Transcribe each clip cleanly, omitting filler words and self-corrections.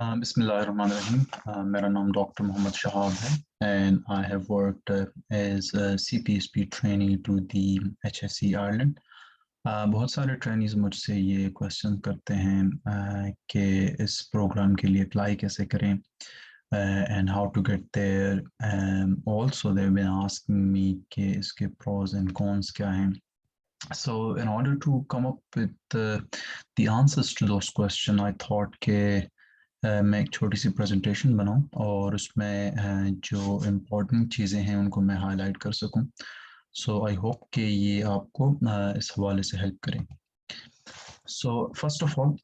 Bismillahirrahmanirrahim. मेरा नाम doctor Mohammad Shahab है and I have worked as a CPSP trainee to the HSE Ireland. बहुत सारे ट्रेनीज मुझसे ये क्वेश्चन करते हैं कि इस प्रोग्राम के लिए अप्लाई कैसे करें and how to get there. Also they've been asking me कि इसके pros and cons क्या हैं. So in order to come up with the answers to those questions, I thought कि मैं एक छोटी सी प्रेजेंटेशन बनाऊं और उसमें जो इम्पोर्टेंट चीज़ें हैं उनको मैं हाईलाइट कर सकूं. सो आई होप कि ये आपको इस हवाले से हेल्प करें. So first of all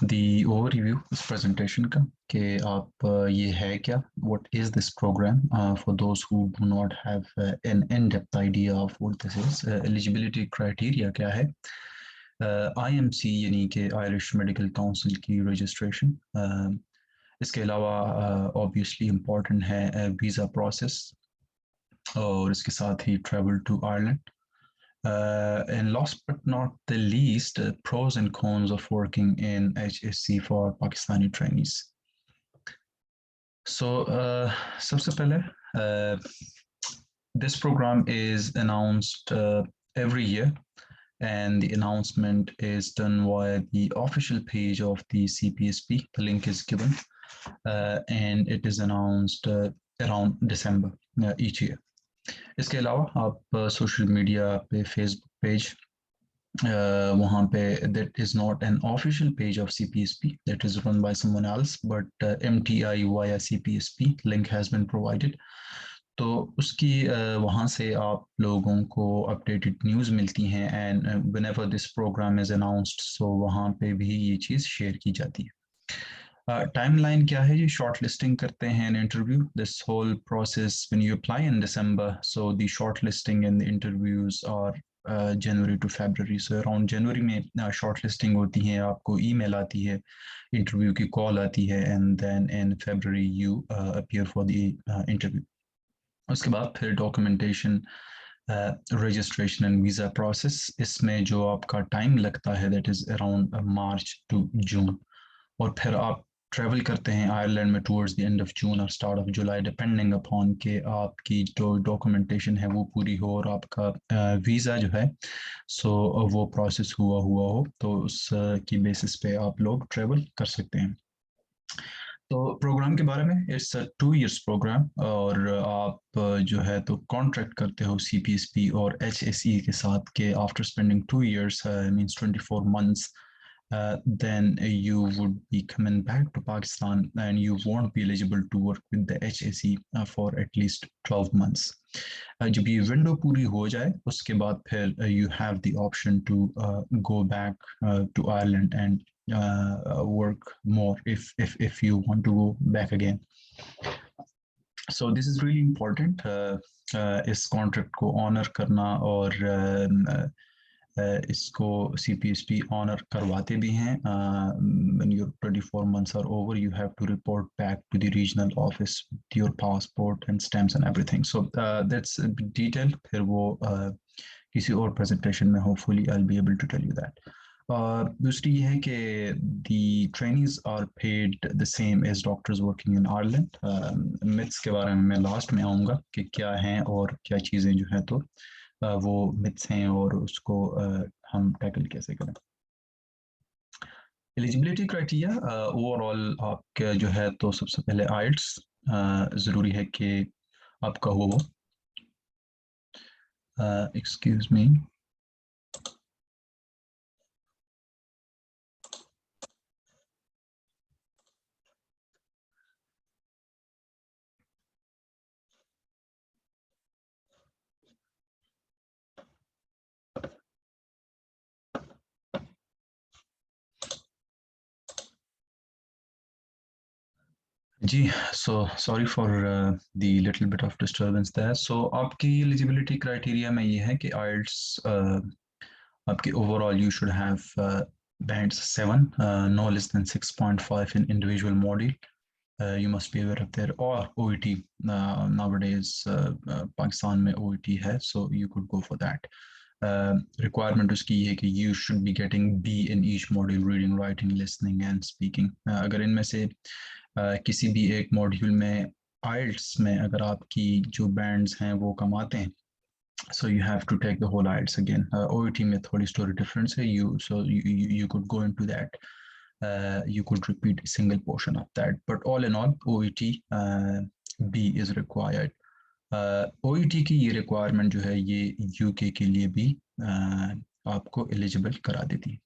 the overview इस प्रेजेंटेशन का कि आप ये है क्या, what is this programme for those who do not have an in depth idea of what this is. Eligibility criteria क्या है, IMC यानी कि आयरिश मेडिकल काउंसिल की रजिस्ट्रेशन. इसके अलावा ऑब्वियसली इम्पॉर्टेंट है वीज़ा प्रोसेस और इसके साथ ही travel to Ireland. And last but not the least, pros and cons of working in HSC for Pakistani trainees. So सबसे पहले this program is announced every year, and the announcement is done via the official page of the CPSP. The link is given, and it is announced around December each year. इसके अलावा आप social media पे Facebook page वहाँ पे that is not an official page of CPSP, that is run by someone else, but MTI via CPSP link has been provided. तो उसकी वहाँ से आप लोगों को अपडेटेड न्यूज़ मिलती हैं and whenever this programme is announced, so वहाँ पे भी ये चीज़ शेयर की जाती है. टाइमलाइन क्या है, ये शॉर्ट लिस्टिंग करते हैं and interview. This whole process when you apply in December, so the short listing and the interviews are January to February. So around January में शॉर्ट लिस्टिंग होती है, आपको ईमेल आती है, इंटरव्यू की कॉल आती है, and then in February you appear for the interview. उसके बाद फिर documentation, registration and visa process. इसमें जो आपका टाइम लगता है that is around March to June, और फिर आप ट्रैवल करते हैं आयरलैंड में towards the end of June और start of July, depending upon कि आपकी जो डॉक्यूमेंटेशन है वो पूरी हो और आपका वीज़ा जो है सो वो प्रोसेस हुआ हो, तो उस की बेसिस पे आप लोग ट्रैवल कर सकते हैं. तो प्रोग्राम के बारे में, इट्स 2 years प्रोग्राम, और आप जो है तो कॉन्ट्रैक्ट करते हो CPSP और HSE के साथ के after spending 2 years means 24 months, then you would be coming back to Pakistan and you won't be eligible to work with the HSE for at least 12 months. जब ये विंडो पूरी हो जाए उसके बाद फिर you have the option to go back to Ireland and work more if you want to go back again. So this is really important. इस contract को ऑनर करना, और इसको CPSP ऑनर करवाते भी हैं. when your 24 months are over, you have to report back to the regional office with your passport and stamps and everything. So that's a bit detailed. फिर वो किसी और presentation में hopefully I'll be able to tell you that. दूसरी ये है कि the trainees are paid the same as doctors working in Ireland. myths के बारे में मैं लास्ट में आऊँगा कि क्या हैं और क्या चीज़ें जो है तो वो मिथ्स हैं और उसको हम टैकल कैसे करें. एलिजिबिलिटी क्राइटेरिया ओवरऑल आपका जो है तो सबसे पहले आइल्स ज़रूरी है कि आपका हो. Excuse me. जी, so sorry for the little bit of disturbance there. So आपकी एलिजिबिलिटी क्राइटेरिया में ये है कि IELTS आपकी overall you should have bands 7, no less than 6.5 in individual module. You must be aware of that, or OET. Nowadays Pakistan में OET है, so you could go for that. Requirement उसकी ये है कि you should be getting be in each module, reading, writing, listening and speaking. अगर इनमें से किसी भी एक मॉड्यूल में आइल्ट्स में अगर आपकी जो बैंड्स हैं वो कम आते हैं, so you have to take the whole IELTS again. OET में थोड़ी story difference है, you could go into that, you could repeat a single portion of that, but all in all OET B is required. OET की ये requirement जो है ये UK के लिए भी आपको eligible करा देती है।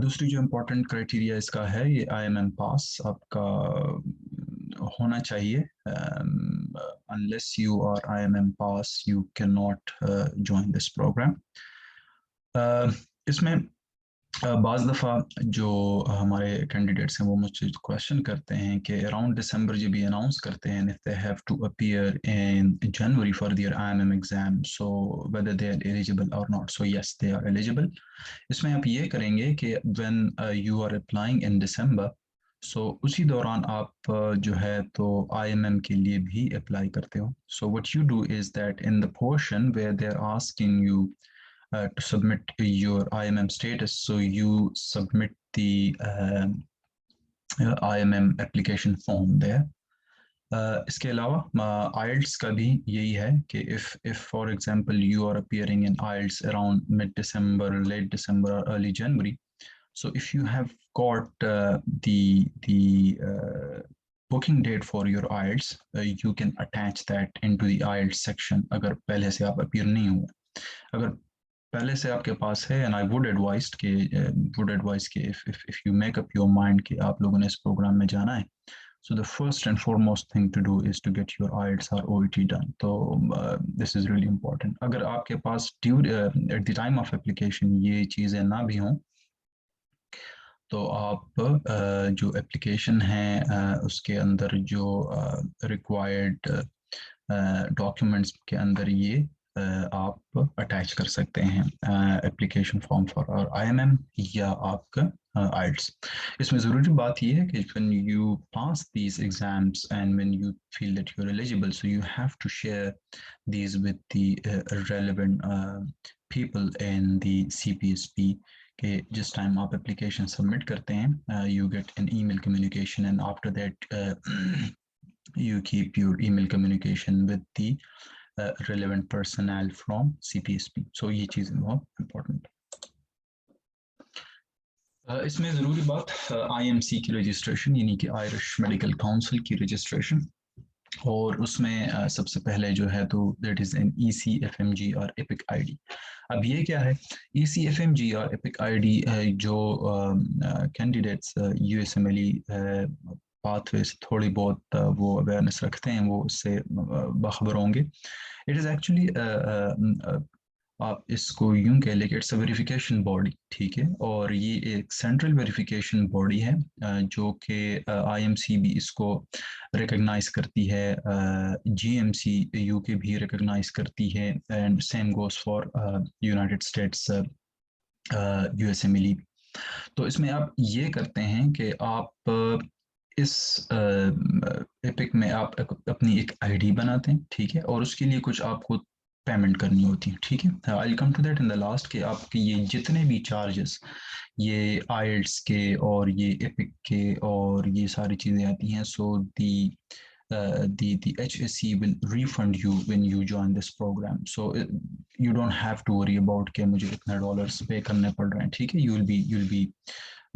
दूसरी जो इम्पोर्टेंट क्राइटेरिया इसका है ये IMM पास आपका होना चाहिए। Unless you are IMM pass you cannot join this programme. इसमें बाज़ दफ़ा जो हमारे कैंडिडेट्स हैं वो मुझसे क्वेश्चन करते हैं कि अराउंड दिसंबर जब ये अनाउंस करते हैं if they have to appear in January for their IMM exam, so whether they are eligible और not. So yes they are eligible. इसमें आप ये करेंगे कि when you are applying in December, so उसी दौरान आप जो है तो IMM के लिए भी अप्लाई करते हो। So what you do is that in the portion where they are asking you to submit your IMM status, so you submit the IMM application form there. इसके अलावा IELTS का भी यही है कि if for example you are appearing in IELTS around mid-December, late December or early January, so if you have got the booking date for your IELTS, you can attach that into the IELTS section अगर पहले से आप appear नहीं हुए। अगर पहले से आपके पास है एंड आई वुड एडवाइस के if you make up your mind कि आप लोगों ने इस प्रोग्राम में जाना है, so the first and foremost thing to do is to get your IELTS or OET done. तो this is really important. अगर आपके पास at the time of application ये चीज़ें ना भी हों तो आप जो एप्लीकेशन है उसके अंदर जो रिक्वायर्ड डॉक्यूमेंट्स के अंदर ये आप अटैच कर सकते हैं एप्लीकेशन फॉर्म फॉर IMM या आपका IELTS। इसमें ज़रूरी बात ये है कि when you pass these exams and when you feel that you're eligible, so you have to share these with the relevant people in the CPSP कि जिस टाइम आप एप्लीकेशन सबमिट करते हैं you get an email communication and after that you keep your email communication with the relevant personnel from CPSP. So ये चीज़ें बहुत important। इसमें ज़रूरी बात IMC की रजिस्ट्रेशन यानी कि आयरिश मेडिकल काउंसिल की रजिस्ट्रेशन, और उसमें सबसे पहले जो है तो दैट इज़ एन ECFMG और एपिक ID। अब ये क्या है ECFMG और एपिक ID जो कैंडिडेट्स USMLE पाथवे से थोड़ी बहुत वो अवेयरनेस रखते हैं वो उससे बाखबर होंगे। इट इज़ एक्चुअली आप इसको यूं कह लें कि इट्स अ वेरिफिकेशन बॉडी, ठीक है, और ये एक सेंट्रल वेरिफिकेशन बॉडी है जो कि IMC भी इसको रिकग्नाइज करती है, GMC UK भी रिकग्नाइज करती है and same goes for United states USMLE। तो इसमें आप ये करते हैं कि आप इस एपिक में आप अपनी एक ID बनाते हैं, ठीक है, और उसके लिए कुछ आपको पेमेंट करनी होती है, ठीक है। I come to that in the last कि आपके ये जितने भी चार्जेस ये IELTS के और ये एपिक के और ये सारी चीज़ें आती हैं, सो the HSE will refund you when you join this program, so you don't have to worry about कि मुझे इतने डॉलर्स पे करने पड़ रहे हैं, ठीक है। you'll be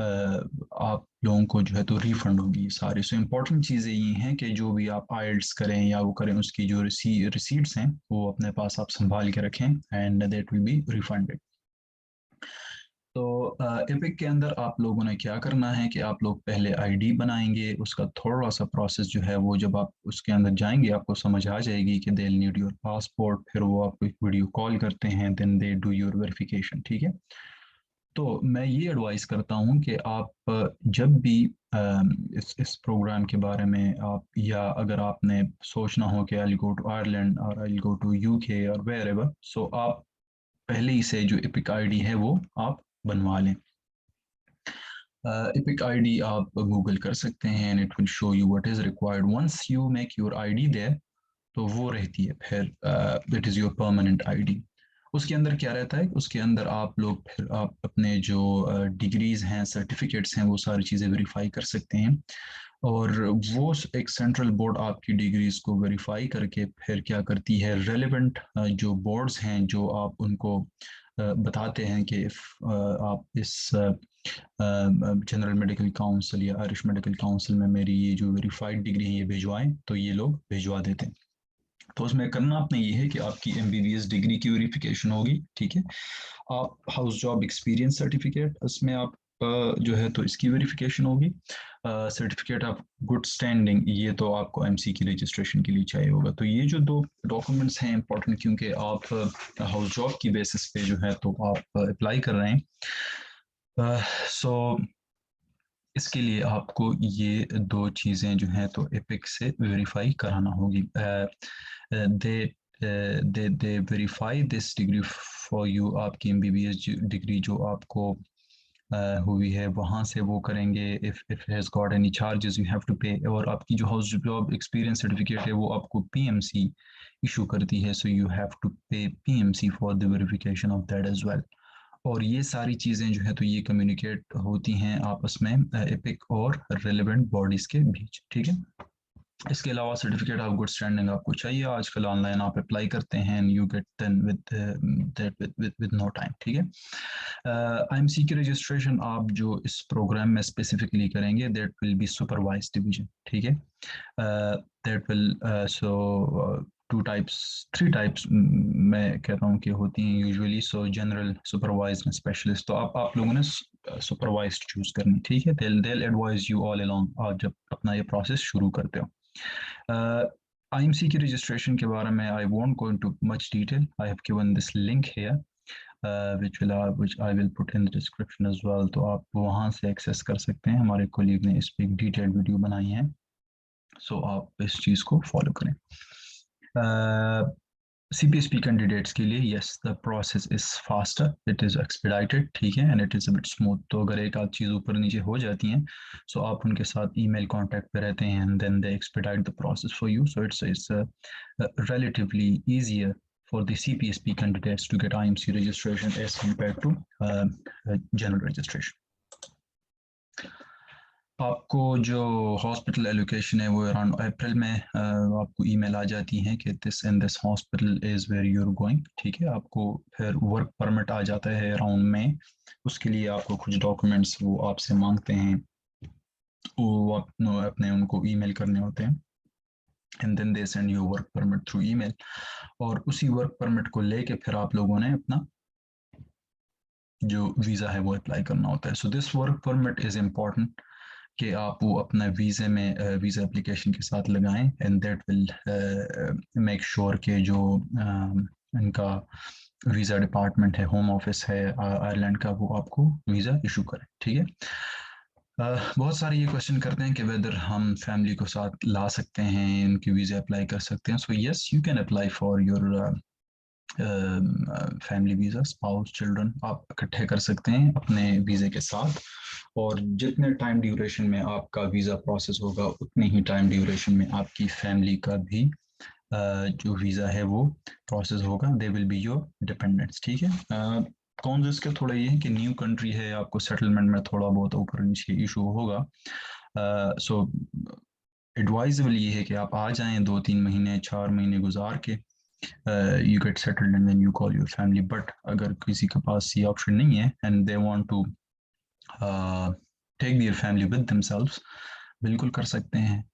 आप लोगों को जो है तो रिफंड होगी सारी। सो इम्पोर्टेंट चीज़ें ये हैं कि जो भी आप IELTS करें या वो करें उसकी जो रिसीट्स हैं वो अपने पास आप संभाल के रखें and that will be refunded. तो एपिक के अंदर आप लोगों ने क्या करना है कि आप लोग पहले ID बनाएंगे, उसका थोड़ा सा प्रोसेस जो है वो जब आप उसके अंदर जाएंगे आपको समझ आ जाएगी कि दे नीड योर पासपोर्ट, फिर वो आपको एक वीडियो कॉल करते हैं, then they do your verification, ठीक है। तो मैं ये एडवाइस करता हूँ कि आप जब भी इस प्रोग्राम के बारे में आप या अगर आपने सोचना हो कि आई गो टू आयरलैंड और आई गो टू UK और वेयर एवर, सो आप पहले ही से जो एपिक ID है वो आप बनवा लें। एपिक ID आप गूगल कर सकते हैं and it will show you what is required. Once you make your ID there तो वो रहती है फिर it is your permanent ID। उसके अंदर क्या रहता है, उसके अंदर आप लोग फिर आप अपने जो डिग्रीज हैं, सर्टिफिकेट्स हैं, वो सारी चीज़ें वेरीफाई कर सकते हैं। और वो एक सेंट्रल बोर्ड आपकी डिग्रीज को वेरीफाई करके फिर क्या करती है, रेलेवेंट जो बोर्ड्स हैं जो आप उनको बताते हैं कि आप इस जनरल मेडिकल काउंसिल या आयरिश मेडिकल काउंसिल में मेरी ये जो वेरीफाइड डिग्री है ये भिजवाएं, तो ये लोग भिजवा देते हैं। तो उसमें करना आपने ये है कि आपकी एमबीबीएस डिग्री की वेरिफिकेशन होगी, ठीक है। आप हाउस जॉब एक्सपीरियंस सर्टिफिकेट, उसमें आप जो है तो इसकी वेरिफिकेशन होगी। सर्टिफिकेट ऑफ गुड स्टैंडिंग, ये तो आपको एमसी की रजिस्ट्रेशन के लिए चाहिए होगा। तो ये जो दो डॉक्यूमेंट्स हैं इंपॉर्टेंट, क्योंकि आप हाउस जॉब की बेसिस पे जो है तो आप अप्लाई कर रहे हैं। सो इसके लिए आपको ये दो चीज़ें जो हैं तो एपिक से वेरीफाई कराना होगी। They they verify this degree for you, आपकी एमबीबीएस डिग्री जो आपको हुई है वहाँ से वो करेंगे। If has got any charges you have to pay. और आपकी जो हाउस जॉब एक्सपीरियंस सर्टिफिकेट है वो आपको पीएमसी इशू करती है, सो यू हैव टू पे PMC for the verification of that as well. और ये सारी चीज़ें जो है तो ये कम्युनिकेट होती हैं आपस में एपिक और रेलेवेंट बॉडीज़ के बीच, ठीक है। इसके अलावा सर्टिफिकेट ऑफ गुड स्टैंडिंग आपको चाहिए। आजकल ऑनलाइन आप अप्लाई करते हैं and you get then with no time, ठीक है। आईएमसी की रजिस्ट्रेशन आप जो इस प्रोग्राम में स्पेसिफिकली करेंगे that will be supervised division, ठीक है। That will so two types, three types मैं कहता हूँ कि होती हैं usually. So general, supervised and specialist. तो आप लोगों ने सुपरवाइज्ड चूज करनी, ठीक है। they'll advise you all along आप जब अपना ये प्रोसेस शुरू करते हो। IMC की रजिस्ट्रेशन के बारे में I won't go into much detail. I have given this link here, which I will put in the description as well. तो आप वहाँ से एक्सेस कर सकते हैं। हमारे कोलीग ने इस पर एक डिटेल्ड वीडियो बनाई है, सो आप इस चीज़ को फॉलो करें। CPSP कैंडिडेट्स के लिए yes the process is faster, it is expedited, ठीक है, and it is a bit smooth. तो अगर एक आध चीज़ ऊपर नीचे हो जाती हैं सो आप उनके साथ ईमेल कांटेक्ट पे रहते हैं and then they expedite the process for you. So it's relatively easier for the CPSP candidates to get IMC registration as compared to general registration. आपको जो हॉस्पिटल एलोकेशन है वो अराउंड अप्रैल में आपको ईमेल आ जाती है कि this and this hospital is where you are going, ठीक है। आपको फिर वर्क परमिट आ जाता है अराउंड में। उसके लिए आपको कुछ डॉक्यूमेंट्स वो आपसे मांगते हैं, वो आप अपने उनको ईमेल करने होते हैं and then they send you work permit through email. और उसी वर्क परमिट को लेके फिर आप लोगों ने अपना जो वीज़ा है वो अप्लाई करना होता है। So this work permit is important कि आप वो अपना वीज़े में वीज़ा एप्लीकेशन के साथ लगाएं and that will make sure कि जो इनका वीज़ा डिपार्टमेंट है, होम ऑफिस है आयरलैंड का, वो आपको वीज़ा इशू करे, ठीक है। बहुत सारे ये क्वेश्चन करते हैं कि वेदर हम फैमिली को साथ ला सकते हैं, उनकी वीज़ा अप्लाई कर सकते हैं। So yes, you can apply for your family visa, spouse, children आप इकट्ठे कर सकते हैं अपने वीज़े के साथ। और जितने टाइम ड्यूरेशन में आपका वीज़ा प्रोसेस होगा उतने ही टाइम ड्यूरेशन में आपकी फैमिली का भी जो वीज़ा है वो प्रोसेस होगा। They will be your dependents, ठीक है। कौन सा इसका थोड़ा ये है कि न्यू कंट्री है, आपको सेटलमेंट में थोड़ा बहुत ऊपर नीचे इशू होगा। सो एडवाइजेबल ये है कि आप आ जाएं, 2-3 महीने 4 महीने गुजार के you get settled and then you call your family. But अगर किसी के पास ये ऑप्शन नहीं है and they want to take their family with themselves, बिल्कुल कर सकते हैं।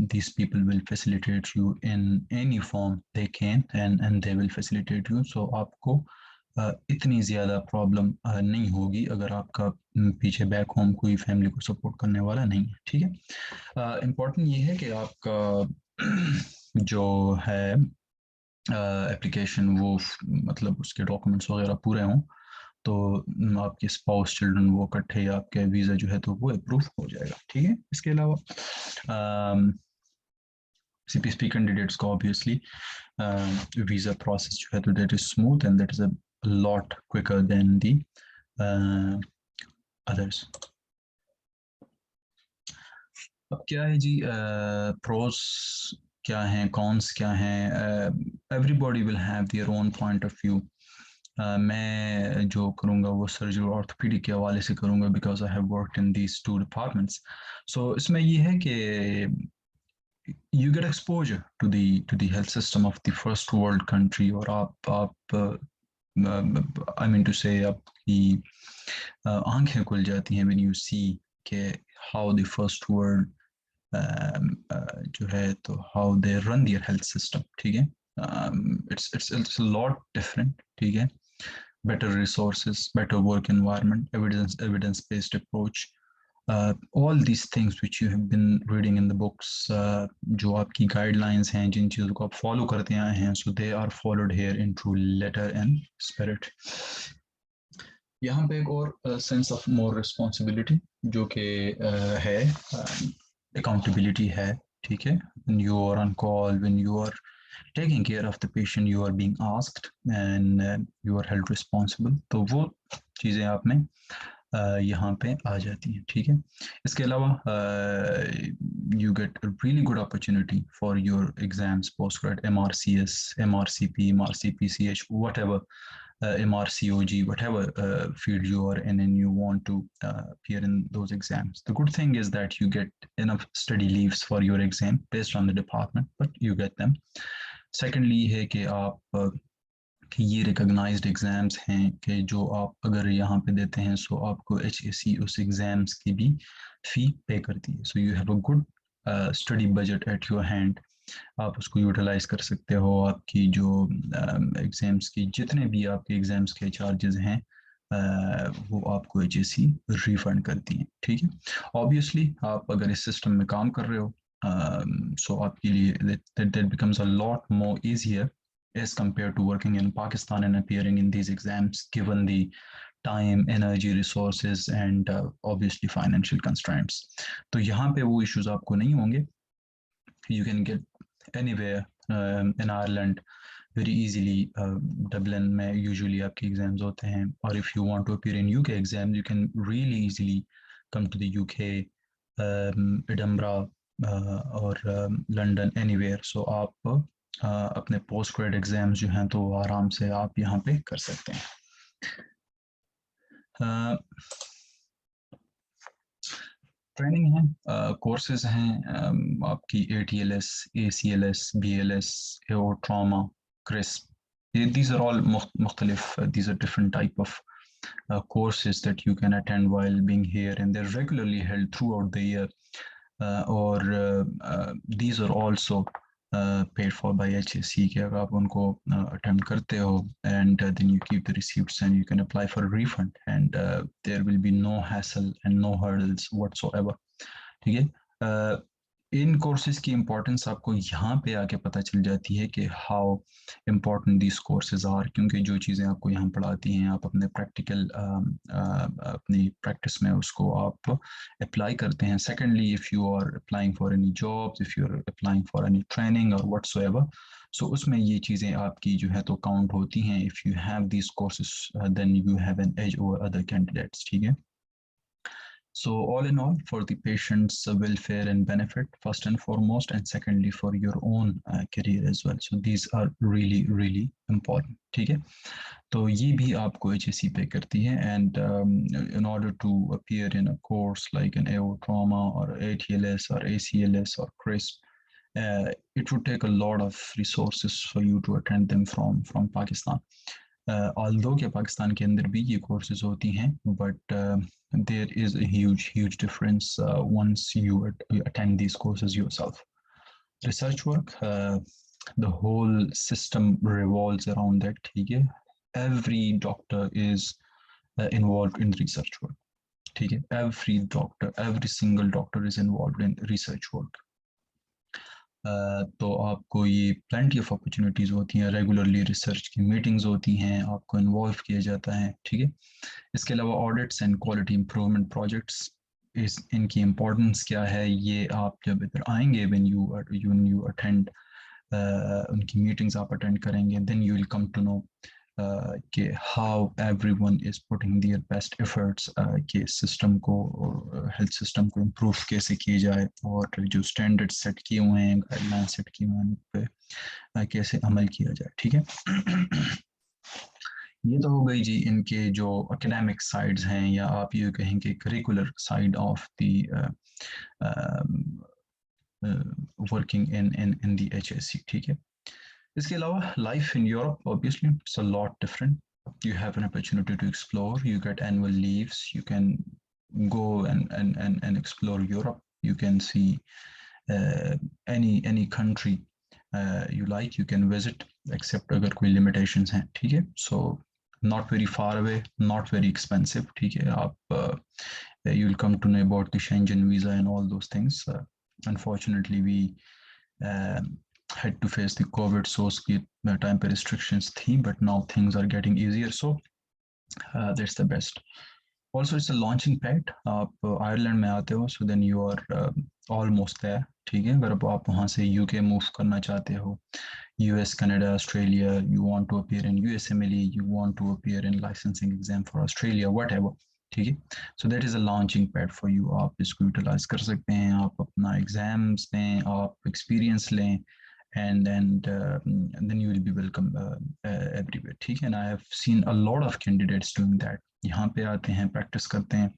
These people will facilitate you in any form they can and they will facilitate you. So आपको इतनी ज़्यादा प्रॉब्लम नहीं होगी अगर आपका पीछे बैक होम कोई फैमिली को सपोर्ट करने वाला नहीं है, ठीक है। इम्पॉर्टेंट ये है कि आपका जो है एप्लीकेशन वो मतलब उसके डॉक्यूमेंट्स वगैरह पूरे हों तो आपके स्पाउस, चिल्ड्रन वो इकट्ठे आपके वीज़ा जो है तो वो अप्रूव हो जाएगा, ठीक है। इसके अलावा CPSP कैंडिडेट्स को ऑब्वियसली वीज़ा प्रोसेस जो है तो that is smooth and that is a lot quicker than the others. अब क्या है जी, प्रोस क्या हैं, कॉन्स क्या हैं, everybody will have their own point of view. मैं जो करूँगा वो सर्जरी और ऑर्थोपेडिक के हवाले से करूँगा, because I have worked in these two departments. So इसमें ये है कि you get exposure to the health system of the first world country, और आप I mean to say आपकी आंखें खुल जाती हैं when you see के how the first world जो है तो how they run their health system, ठीक है। It's a lot different, ठीक है। Better resources, better work environment, evidence based approach, all these things which you have been reading in the books, जो आपकी guidelines हैं, जिन चीज़ों को आप follow करते आए हैं, so they are followed here in true letter and spirit. यहाँ पे एक और sense of more responsibility जो कि है, accountability है, ठीक है। When you are on call, when you are taking care of the patient, you are being asked and you are held responsible, तो वो चीज़ें आप में यहाँ पे आ जाती हैं, ठीक है। इसके अलावा you get really good opportunity for your exams, post grade, MRCS, MRCP, MRCPCH, whatever, MRCOG, whatever field you are in and you want to appear in those exams. The good thing is that you get enough study leaves for your exam based on the department, but you get them. Secondly है कि आप कि ये recognised exams हैं कि जो आप अगर यहाँ पे देते हैं, सो आपको HSE उस एग्जाम्स की भी फी पे करती है। So you have a good study budget at your hand, आप उसको यूटिलाइज कर सकते हो। आपकी जो एग्जाम्स की जितने भी आपके एग्जाम्स के चार्जेस हैं वो आपको HSE रिफंड करती है, ठीक है। ऑब्वियसली आप अगर इस सिस्टम में काम कर रहे हो, सो आपके लिए that becomes a lot more easier as compared to working in Pakistan and appearing in these exams, given the time, energy, resources, and obviously financial constraints. तो यहाँ पे वो issues आपको नहीं होंगे। You can get anywhere in Ireland very easily. Dublin में usually आपके exams होते हैं, और if you want to appear in UK exams, you can really easily come to the UK, Edinburgh, और London, anywhere. So आप अपने post grade exams जो हैं तो आराम से आप यहाँ पे कर सकते हैं। ट्रेनिंग है, कोर्सेज हैं, आपकी ATLS, ACLS, BLS, AO trauma, CRISP, these are all मुख्तलिफ, these are different type of courses that you can attend while being here, and they're regularly held throughout the year, or these are also paid for by HSE के अगर आप उनको attempt करते हो, and then you keep the receipts and you can apply for a refund, and there will be no hassle and no hurdles whatsoever, ठीक है। इन courses की importance आपको यहाँ पे आके पता चल जाती है कि how important these courses are, क्योंकि जो चीज़ें आपको यहाँ पढ़ाती हैं आप अपने प्रैक्टिकल अपनी प्रैक्टिस में उसको आप अप्लाई करते हैं। Secondly, if you are applying for any jobs, if you are applying for any training और व्हाटसोएवर, सो उसमें ये चीज़ें आपकी जो है तो काउंट होती हैं। If you have these courses then you have an as over other candidates, ठीक है। So all in all, for the patient's welfare and benefit, first and foremost, and secondly for your own career as well. So these are really, really important. ठीक है, तो ये भी आपको HSE पे करती है, and in order to appear in a course like an AO trauma or ATLS or ACLS or CRISP, it would take a lot of resources for you to attend them from Pakistan. Although कि पाकिस्तान के अंदर भी ये courses होती हैं, but there is a huge difference once you attend these courses yourself. Research work, the whole system revolves around that, ठीक है। Every doctor is involved in research work, ठीक है। Every single doctor is involved in research work. तो आपको ये plenty of opportunities होती हैं, regularly research की मीटिंग्स होती हैं, आपको इन्वॉल्व किया जाता है, ठीक है। इसके अलावा audits and quality improvement projects, इनकी इम्पोर्टेंस क्या है ये आप जब इधर आएंगे, व्हेन यू अटेंड उनकी मीटिंग्स आप अटेंड करेंगे, then you will come to know कि how everyone is putting their best efforts कि सिस्टम को और हेल्थ सिस्टम को इम्प्रूव कैसे किए जाए और जो स्टैंडर्ड सेट किए हुए हैं गाइडलाइन सेट किए हुए हैं उन पे कैसे अमल किया जाए, ठीक है। ये तो हो गई जी इनके जो एकेडमिक साइड्स हैं या आप ये कहेंगे curricular side of the working in the HSC, ठीक है। इसके अलावा life in Europe obviously it's a lot different. You have an opportunity to explore. You get annual leaves. You can go and explore Europe. You can see uh, any country you like. You can visit, except अगर कोई limitations हैं, ठीक है. So not very far away, not very expensive, ठीक है. आप you'll come to know about the Schengen visa and all those things. Unfortunately, we had to face the COVID, so उसकी time पे restrictions थी, but now things are getting easier, so that's the best. Also, it's a launching pad. आप Ireland में आते हो, so then you are almost there, ठीक है. अगर आप वहाँ से UK मूव करना चाहते हो, US, Canada, Australia, you want to appear in USMLE, you want to appear in licensing exam for Australia, whatever, ठीक है. So that is a launching pad for you. आप इसको utilize कर सकते हैं, आप अपना exams दें, आप experience लें, and then you will be welcome everywhere, ठीक है. And I have seen a lot of candidates doing that. यहाँ पे आते हैं, practice करते हैं,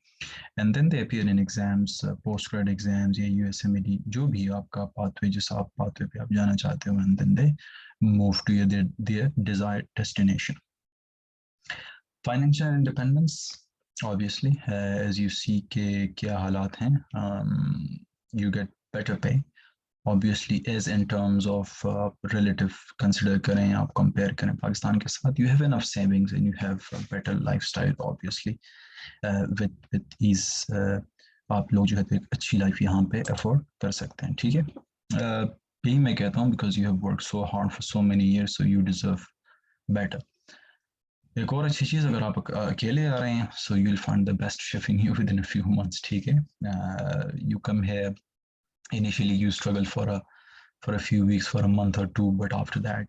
and then they appear in exams, post-grad exams या USMLE, जो भी आपका pathway, जिस आप pathway पे आप जाना चाहते हो, and then they move to their desired destination. Financial independence, obviously, as you see के क्या हालात हैं, you get better pay. Obviously, as in terms of relative, consider करें, आप compare करें पाकिस्तान के साथ, you have enough savings and you have a better lifestyle, obviously, with ease. आप लोग जो है तो एक अच्छी लाइफ यहाँ पे अफोर्ड कर सकते हैं, ठीक है. यही मैं कहता हूँ, because you have worked so hard for so many years, so you deserve better. एक और अच्छी चीज़, अगर आप अकेले आ रहे हैं, so you'll find the best chef in you within a few months, ठीक है. You come here, initially you struggle for a few weeks, for a month or two, but after that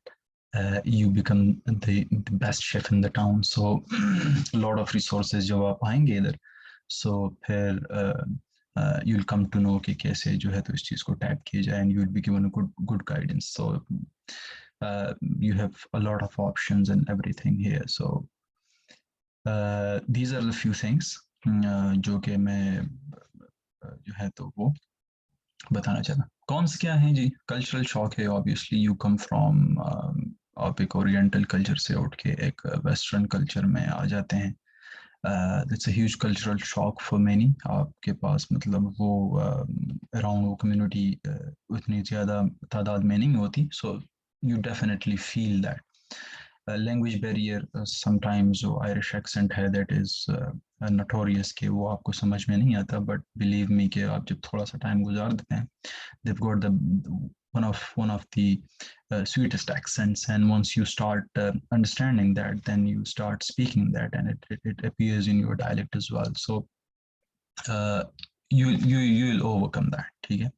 you become the best chef in the town. So a lot of resources जब आप आएंगे इधर, so फिर you'll come to know कि कैसे जो है तो इस चीज़ को टैप किया जाए, and you'll be given a good guidance. So you have a lot of options and everything here. So these are the few things जो कि मैं जो है तो वो बताना चाहता. कॉन्स क्या हैं जी? कल्चरल शॉक है, ऑब्वियसली. यू कम फ्रॉम, आप एक ओरिएंटल कल्चर से उठ के एक वेस्टर्न कल्चर में आ जाते हैं. It's a huge cultural shock for many. आपके पास मतलब वो अराउंड वो कम्युनिटी उतनी ज़्यादा तादाद में नहीं होती, so you definitely feel that. Language barrier, sometimes जो आयरिश एक्सेंट है, दैट इज़ नोटोरियस कि वो आपको समझ में नहीं आता, बट बिलीव मी कि आप जब थोड़ा सा टाइम गुजार देते हैं, they've got the one of the sweetest accents, and once you start understanding that, then you start speaking that, and it appears in your dialect as well. So uh, you'll overcome that, ठीक है.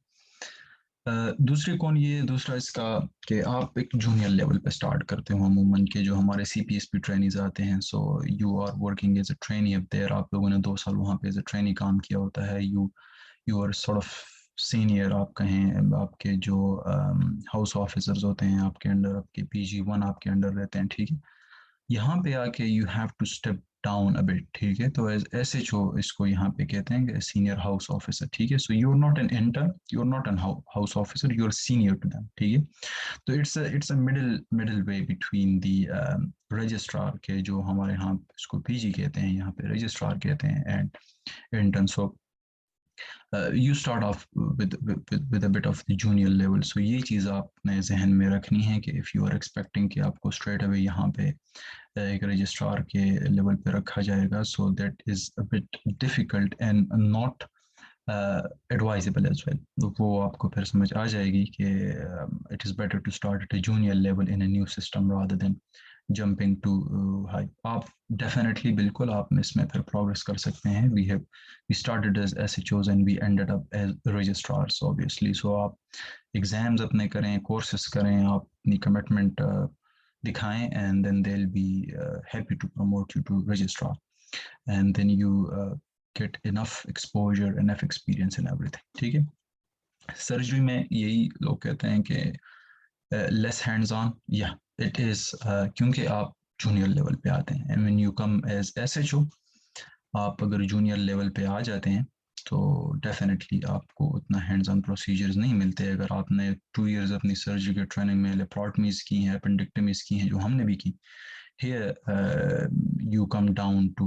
दूसरा इसका कि आप एक junior level पे start करते हो अमूमन के जो हमारे CPSP ट्रेनीज आते हैं. So you are working as a trainee up there. आप लोगों ने 2 साल वहाँ पे एज अ ट्रेनी काम किया होता है. You are sort of senior, आप कहें. आपके जो हाउस ऑफिसर्स होते हैं आपके अंडर, आपके PG1 आपके अंडर रहते हैं, ठीक है. यहाँ पे आके you have to step down a bit, ठीक है. तो एज SHO इसको यहाँ पे कहते हैं सीनियर हाउस ऑफिसर, ठीक है. So you are not an intern, you are not an house officer, you are senior to them, ठीक है. तो it's a middle way between the registrar के, जो हमारे यहाँ इसको PG कहते हैं, यहाँ पे रजिस्ट्रार कहते हैं, and intern. So you start off with a bit of the junior level. So ये चीज़ आपने जहन में रखनी है कि if you are expecting कि आपको straight away यहाँ पे एक रजिस्ट्रार के लेवल पे रखा जाएगा, so that is a bit difficult and not advisable as well. वो आपको फिर समझ आ जाएगी कि it is better to start at a junior level in a new system rather than jumping to high. आप definitely बिल्कुल आप इसमें फिर progress कर सकते हैं. We started as SHOs and we ended up as registrars, obviously. So आप exams अपने करें, courses करें, आप अपनी commitment दिखाएं, and then they'll be happy to promote you to registrar, and then you get enough exposure, enough experience in everything. ठीक है. Surgery में यही लोग कहते हैं कि लेस हैंड्स ऑन, या इट इज, क्योंकि आप जूनियर लेवल पे आते हैं, and when you come as SHO, आप अगर जूनियर लेवल पे आ जाते हैं तो डेफिनेटली आपको उतना हैंड्स ऑन प्रोसीजर्स नहीं मिलते. अगर आपने 2 years अपनी सर्जरी की ट्रेनिंग में लेप्रोटमीज की हैं, अपेंडिक्टमीज की हैं, जो हमने भी की, here you come down to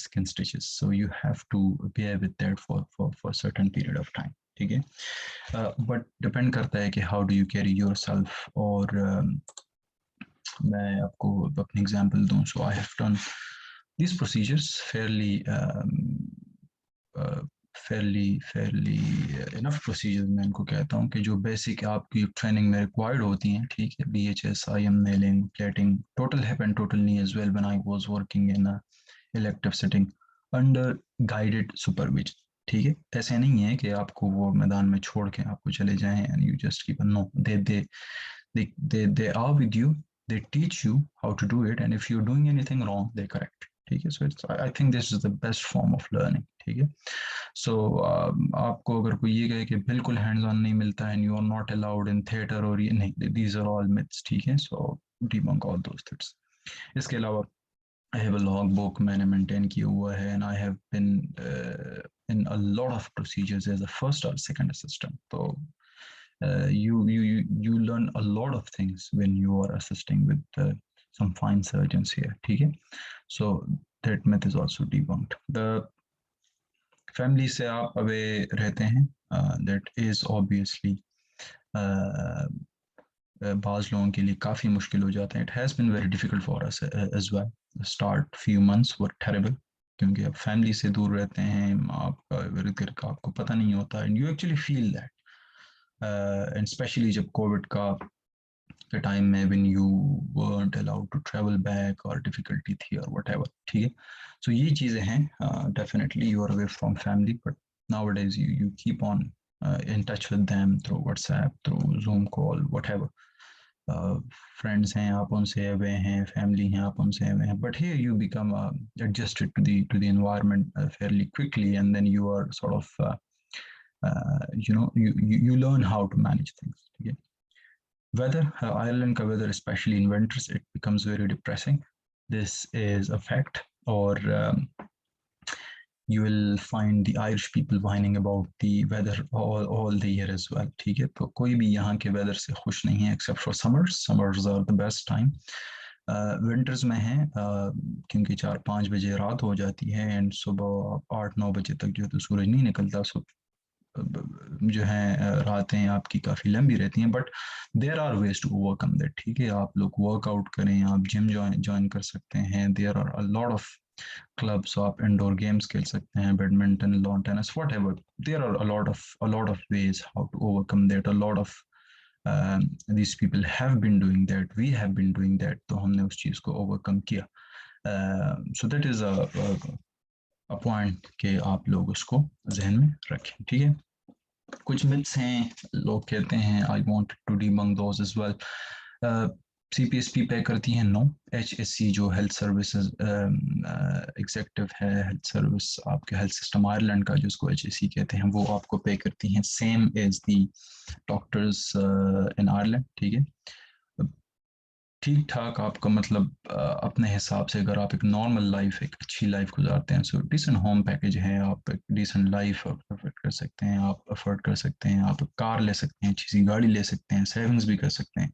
skin stitches, so you have to bear with that for certain period of time. ठीक है. बट डिपेंड करता है कि how do you carry yourself. और मैं आपको अपनी एग्जांपल दूं. So I have done these procedures fairly enough procedures. मैं इनको कहता हूँ कि जो बेसिक आपकी ट्रेनिंग में रिक्वायर्ड होती हैं. ठीक है. BHS, IM nailing, plating, total hip and total knee as well when I was working in a elective setting under guided supervision. ठीक है. ऐसे नहीं है कि आपको वो मैदान में छोड़ के आपको चले जाएं and you just keep no, they are with you, they teach you how to do it, and if you're doing anything wrong they correct. ठीक है. So it's, I think this is the best form of learning. ठीक है. So आपको अगर कोई ये कहे कि बिल्कुल हैंड्स ऑन नहीं मिलता है, you are not allowed in theater, और ये नहीं, these are all myths. ठीक है. So debunk all those things. इसके अलावा I have a logbook मैंने maintain किया हुआ है, and I have been in a lot of procedures as a first or second assistant. So you learn a lot of things when you are assisting with some fine surgeons here. ठीक है. So that myth is also debunked. The family से आप away रहते हैं, that is obviously बाज़ लोगों के लिए काफ़ी मुश्किल हो जाता है. It has been very difficult for us as well. The start few months were terrible, क्योंकि आप फैमिली से दूर रहते हैं, आपका इर्द गिर्द का आपको पता नहीं होता, and you actually feel that, and especially जब कोविड का टाइम में when you weren't allowed to travel back or difficulty थी or whatever. ठीक है. So ये चीज़ें हैं. Definitely you are away from family, but nowadays you keep on in touch with them through WhatsApp, through Zoom call, whatever. Friends हैं आप उनसे away हैं, family हैं आप उनसे अवे हैं, but here you become adjusted to the environment fairly quickly, and then you are sort of you learn how to manage things. ठीक है. Weather, Ireland का weather, especially in winters, it becomes very depressing. This is a fact. Or you will find the Irish people whining about the weather all the year as well. ठीक है. तो कोई भी यहाँ के weather से खुश नहीं है except for summers. Summers are the best time. Winters में है क्योंकि 4-5 बजे रात हो जाती है and सुबह 8-9 बजे तक जो है तो सूरज नहीं निकलता. So जो है रातें आपकी काफ़ी लंबी रहती हैं, but there are ways to overcome that. ठीक है. आप लोग वर्कआउट करें, आप जिम ज्वाइन कर सकते हैं. There are a lot of clubs. आप इंडोर गेम्स खेल सकते हैं, badminton, lawn tennis, whatever. There are a lot of ways how to overcome that. A lot of these people have been doing that, we have been doing that. तो हमने उस चीज़ को overcome किया. So that is a point कि आप लोग उसको जहन में रखें. ठीक है. कुछ मिथ्स हैं, लोग कहते हैं, I want to debunk those as well. CPSP पे करती हैं? नो. HSE जो हेल्थ सर्विसेज एग्जीक्यूटिव है, हेल्थ सर्विस आपके हेल्थ सिस्टम आयरलैंड का, जिसको HSE कहते हैं, वो आपको पे करती हैं same as the doctors in Ireland. ठीक है. ठीक ठाक आपका मतलब अपने हिसाब से अगर आप एक नॉर्मल लाइफ, एक अच्छी लाइफ गुजारते हैं, सो डिसेंट होम पैकेज है, आप एक डिसेंट लाइफ अफोर्ड कर सकते हैं, आप अफोर्ड कर सकते हैं, आप कार ले सकते हैं, अच्छी सी गाड़ी ले सकते हैं, सेविंग्स भी कर सकते हैं.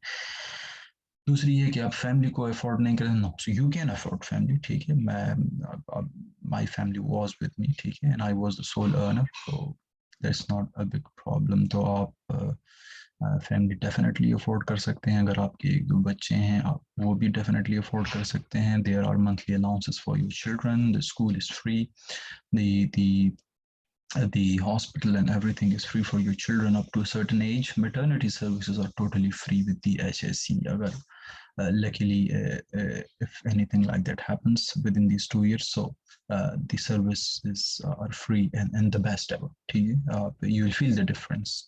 दूसरी ये कि आप फैमिली को अफोर्ड नहीं करें. No. So you can afford family. ठीक है. मैं my family was with me. ठीक है. And I was the soul earner, so that's not a big problem. तो आप फैमिली डेफिनेटली अफोर्ड कर सकते हैं. अगर आपके 1-2 बच्चे हैं, आप वो भी डेफिनेटली अफोर्ड कर सकते हैं. There are monthly allowances for your children. The school is free. The hospital and everything is free for your children up to a certain age. Maternity services are totally free with the HSE. Agar luckily if anything like that happens within these 2 years, so the services are free and the best ever. You will feel the difference.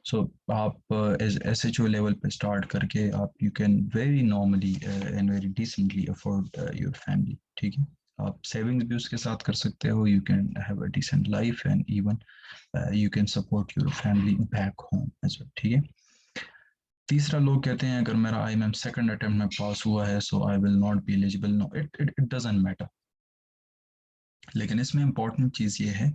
सो आप as SHO level पे start करके आप you can very normally and very decently afford your family, ठीक है। आप savings भी उसके साथ कर सकते हो, you can have a decent life and even you can support your family back home as well, ठीक है। तीसरा, लोग कहते हैं अगर मेरा IMM सेकंड अटेम्प्ट में पास हुआ है so I will not be eligible. No, it doesn't matter. लेकिन इसमें इम्पोर्टेंट चीज़ ये है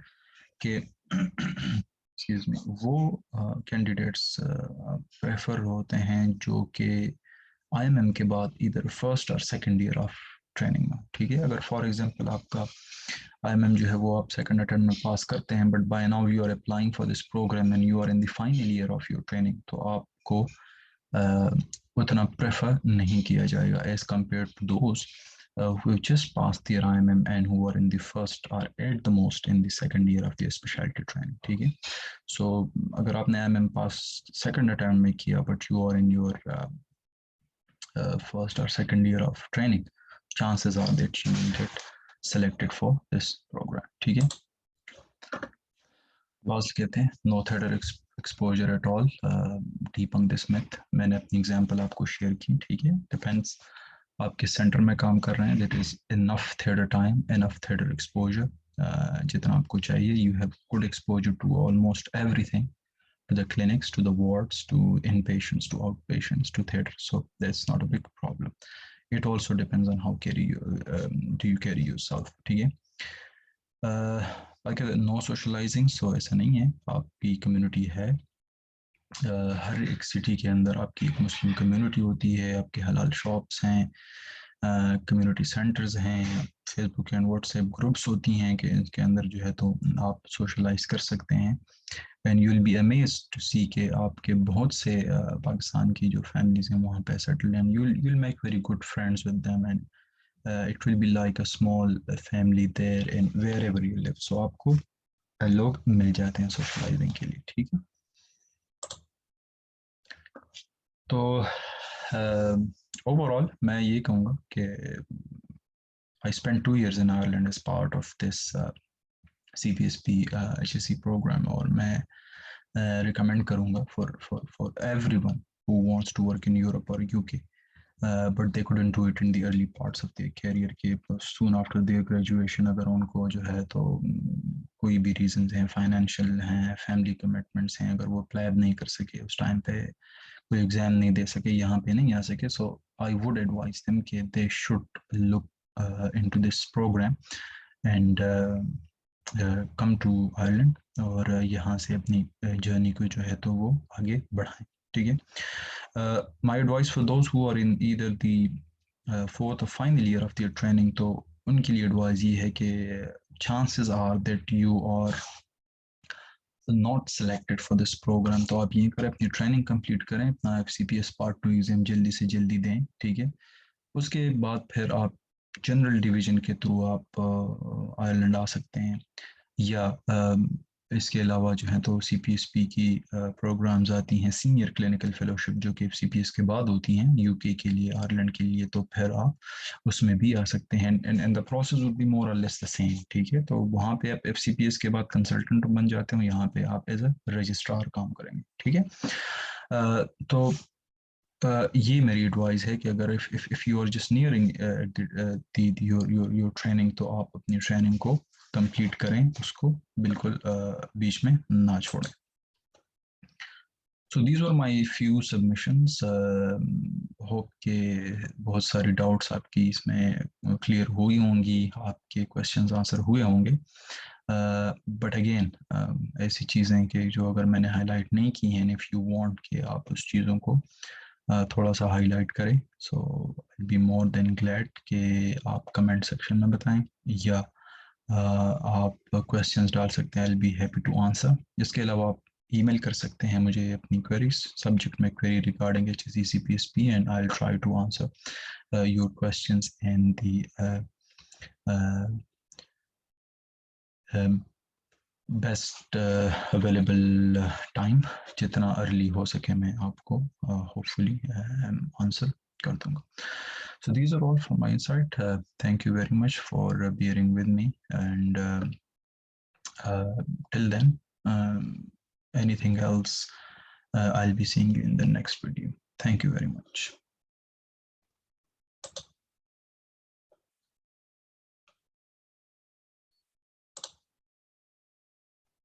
कि एक्सक्यूज मी, वो कैंडिडेट्स प्रेफर होते हैं जो कि IMM के बाद इधर फर्स्ट और सेकंड ईयर ऑफ ट्रेनिंग में, ठीक है। अगर फॉर एग्जांपल आपका IMM जो है वो आप सेकंड अटेम्प्ट में पास करते हैं, but by now you are applying for this programme and you are in the final year of your training, तो आपको उतना प्रेफर नहीं किया जाएगा as compare to those who just passed their IMM and who are in the first or at the most in the second year of their specialty training, ठीक है। So अगर आपने IMM पास सेकंड अटेम्प्ट में किया but you are in your first or second year of training, chances are that you will get selected for this program, ठीक है। Boss कहते हैं know theatre exposure at all, debunk this myth. मैंने अपनी example आपको share की, ठीक है। डिपेंड्स, आप किस सेंटर में काम कर रहे हैं, that is enough theatre time, enough theatre exposure, जितना आपको चाहिए। You have good exposure to almost everything, to the clinics, to the wards, to inpatients, to outpatients, to theater. So that's not a big problem. It also depends on how do you carry yourself, ठीक है। बाकी no socialising, सो ऐसा नहीं है। आपकी community है, हर एक city के अंदर आपकी एक मुस्लिम कम्युनिटी होती है, आपके हलाल शॉप्स हैं, कम्युनिटी सेंटर्स हैं, फेसबुक एंड व्हाट्सएप ग्रुप्स होती हैं कि इसके अंदर जो है तो आप सोशलाइज कर सकते हैं। And you will be amazed to see के आपके बहुत से पाकिस्तान की जो फैमिलीज हैं वहाँ पे settled and you will make very good friends with them and it will be like a small family there in wherever you live. So आपको लोग मिल जाते हैं सोशलाइजिंग के लिए, ठीक है। तो ओवरऑल मैं ये कहूँगा कि I spent 2 years in Ireland as part of this CPSP HSE program, और मैं recommend करूँगा for everyone who wants to work in Europe or UK, but they couldn't do it in the early parts of their career के soon after their graduation। अगर उनको जो है तो कोई भी reasons हैं, financial हैं, family commitments हैं, अगर वो apply नहीं कर सके उस टाइम पे, कोई एग्जाम नहीं दे सके, यहाँ पे नहीं आ सके, so I would advise them कि they should look into this program and come to Ireland, और यहाँ से अपनी जर्नी को जो है तो वो आगे बढ़ाएं, ठीक है। My advice for those who are in either the fourth or final year of their training, तो उनके लिए एडवाइस ये है कि chances are that you are not selected for this program, तो आप ये करें, अपनी ट्रेनिंग कंप्लीट करें, अपना FCPS पार्ट 2 एग्जाम जल्दी से जल्दी दें, ठीक है। उसके बाद फिर आप जनरल डिवीजन के थ्रू आप आयरलैंड आ सकते हैं, या इसके अलावा जो है तो CPSP की प्रोग्राम्स आती हैं, सीनियर क्लिनिकल फेलोशिप, जो कि CPS के बाद होती हैं UK के लिए, आयरलैंड के लिए, तो फिर आप उसमें भी आ सकते हैं and the process would be more और लेस द सेम, ठीक है। तो वहाँ पे आप FCPS के बाद कंसल्टेंट बन जाते हो, यहाँ पे आप एज अ रजिस्ट्रार काम करेंगे, ठीक है। तो ये मेरी एडवाइस है कि अगर if you are just nearing your training, तो आप अपनी ट्रेनिंग को कंप्लीट करें, उसको बिल्कुल बीच में ना छोड़ें। So these were my few submissions. Hope के बहुत सारी डाउट्स आपकी इसमें क्लियर हुई होंगी, आपके क्वेश्चंस आंसर हुए होंगे। बट अगेन ऐसी चीज़ें कि जो अगर मैंने हाईलाइट नहीं की हैं, इफ़ यू वांट कि आप उस चीज़ों को थोड़ा सा हाईलाइट करें, सो आई बी मोर देन ग्लैड कि आप कमेंट सेक्शन में बताएं, या आप क्वेश्चंस डाल सकते हैं, I will be happy to answer. इसके अलावा आप ईमेल कर सकते हैं मुझे अपनी क्वेरीज, सब्जेक्ट में query regarding HSE CPSP, and I will try to answer your questions in the best available time, जितना अर्ली हो सके मैं आपको होपफुली आंसर कर दूंगा। So these are all from my side. Thank you very much for bearing with me, and till then, anything else, I'll be seeing you in the next video. Thank you very much.